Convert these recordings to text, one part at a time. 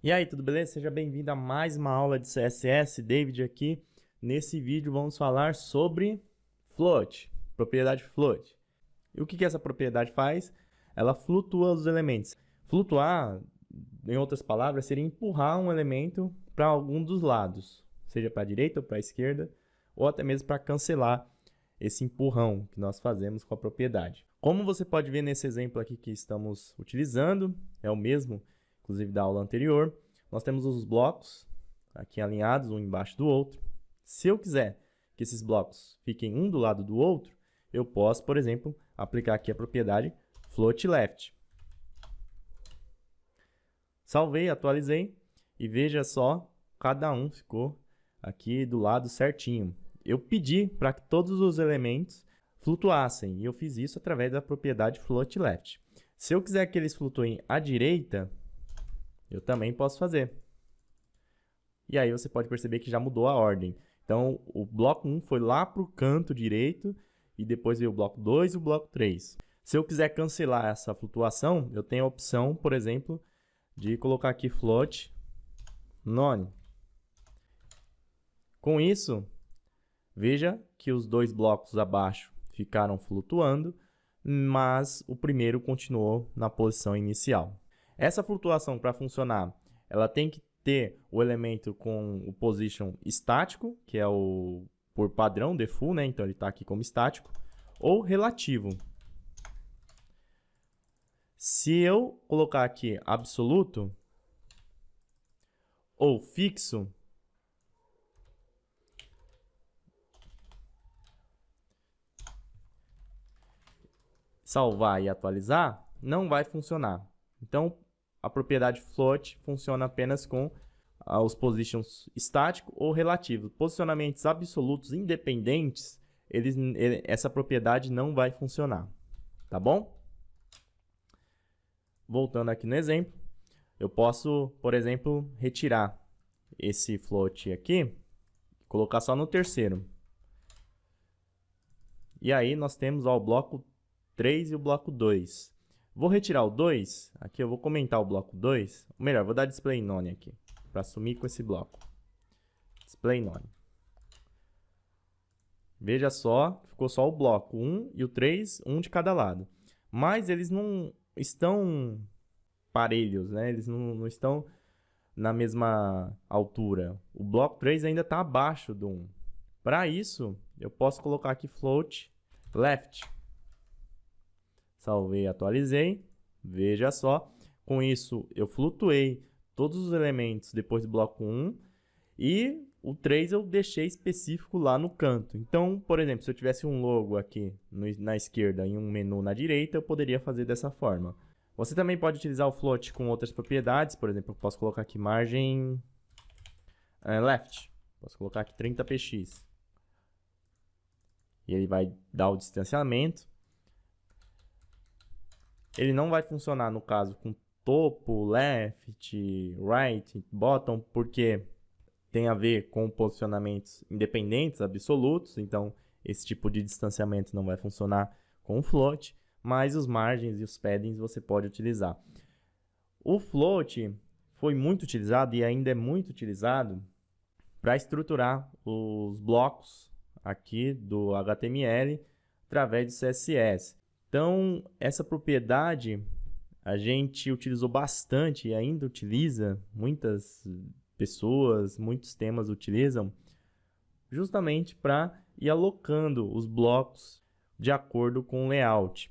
E aí, tudo beleza? Seja bem-vindo a mais uma aula de CSS, David aqui. Nesse vídeo vamos falar sobre float, propriedade float. E o que essa propriedade faz? Ela flutua os elementos. Flutuar, em outras palavras, seria empurrar um elemento para algum dos lados, seja para a direita ou para a esquerda, ou até mesmo para cancelar esse empurrão que nós fazemos com a propriedade. Como você pode ver nesse exemplo aqui que estamos utilizando, é o mesmo, inclusive da aula anterior, nós temos os blocos aqui alinhados, um embaixo do outro. Se eu quiser que esses blocos fiquem um do lado do outro, eu posso, por exemplo, aplicar aqui a propriedade float left. Salvei, atualizei e veja só, cada um ficou aqui do lado certinho. Eu pedi para que todos os elementos flutuassem e eu fiz isso através da propriedade float left. Se eu quiser que eles flutuem à direita, eu também posso fazer. E aí você pode perceber que já mudou a ordem. Então, o bloco 1 foi lá para o canto direito e depois veio o bloco 2 e o bloco 3. Se eu quiser cancelar essa flutuação, eu tenho a opção, por exemplo, de colocar aqui float none. Com isso, veja que os dois blocos abaixo ficaram flutuando, mas o primeiro continuou na posição inicial. Essa flutuação, para funcionar, ela tem que ter o elemento com o position estático, que é o por padrão default, né? Então ele está aqui como estático, ou relativo. Se eu colocar aqui absoluto ou fixo, salvar e atualizar, não vai funcionar. Então, a propriedade float funciona apenas com os positions estático ou relativo. Posicionamentos absolutos independentes, essa propriedade não vai funcionar. Tá bom? Voltando aqui no exemplo, eu posso, por exemplo, retirar esse float aqui, colocar só no terceiro. E aí nós temos ó, o bloco 3 e o bloco 2. Vou retirar o 2, aqui eu vou comentar o bloco 2, ou melhor, vou dar display none aqui, para sumir com esse bloco. Display none. Veja só, ficou só o bloco 1 e o 3, um de cada lado. Mas eles não estão parelhos, né? Eles não estão na mesma altura. O bloco 3 ainda está abaixo do 1. Para isso, eu posso colocar aqui float left. Salvei e atualizei. Veja só. Com isso, eu flutuei todos os elementos depois do bloco 1. E o 3 eu deixei específico lá no canto. Então, por exemplo, se eu tivesse um logo aqui na esquerda e um menu na direita, eu poderia fazer dessa forma. Você também pode utilizar o float com outras propriedades. Por exemplo, eu posso colocar aqui margem left. Posso colocar aqui 30px. E ele vai dar o distanciamento. Ele não vai funcionar, no caso, com topo, left, right, bottom, porque tem a ver com posicionamentos independentes, absolutos. Então, esse tipo de distanciamento não vai funcionar com o float, mas os margens e os paddings você pode utilizar. O float foi muito utilizado e ainda é muito utilizado para estruturar os blocos aqui do HTML através do CSS. Então, essa propriedade a gente utilizou bastante e ainda utiliza, muitas pessoas, muitos temas utilizam, justamente para ir alocando os blocos de acordo com o layout.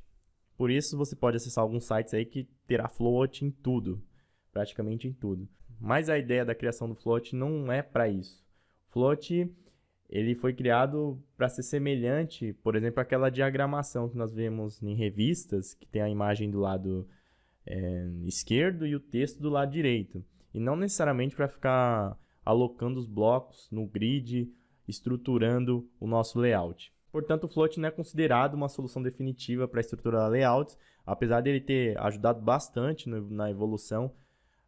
Por isso, você pode acessar alguns sites aí que terá float em tudo, praticamente em tudo. Mas a ideia da criação do float não é para isso. O float ele foi criado para ser semelhante, por exemplo, àquela diagramação que nós vemos em revistas, que tem a imagem do lado esquerdo e o texto do lado direito. E não necessariamente para ficar alocando os blocos no grid, estruturando o nosso layout. Portanto, o float não é considerado uma solução definitiva para estruturar layouts, apesar dele ter ajudado bastante na evolução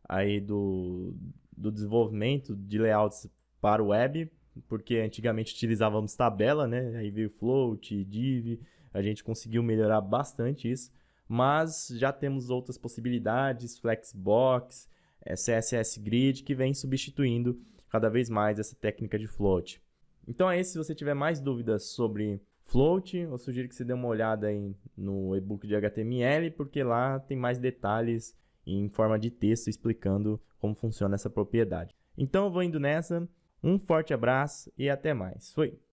aí do desenvolvimento de layouts para o web, porque antigamente utilizávamos tabela, né? Aí veio float, div, a gente conseguiu melhorar bastante isso, mas já temos outras possibilidades, flexbox, CSS Grid, que vem substituindo cada vez mais essa técnica de float. Então é isso. Se você tiver mais dúvidas sobre float, eu sugiro que você dê uma olhada aí no e-book de HTML, porque lá tem mais detalhes em forma de texto explicando como funciona essa propriedade. Então eu vou indo nessa, um forte abraço e até mais. Fui!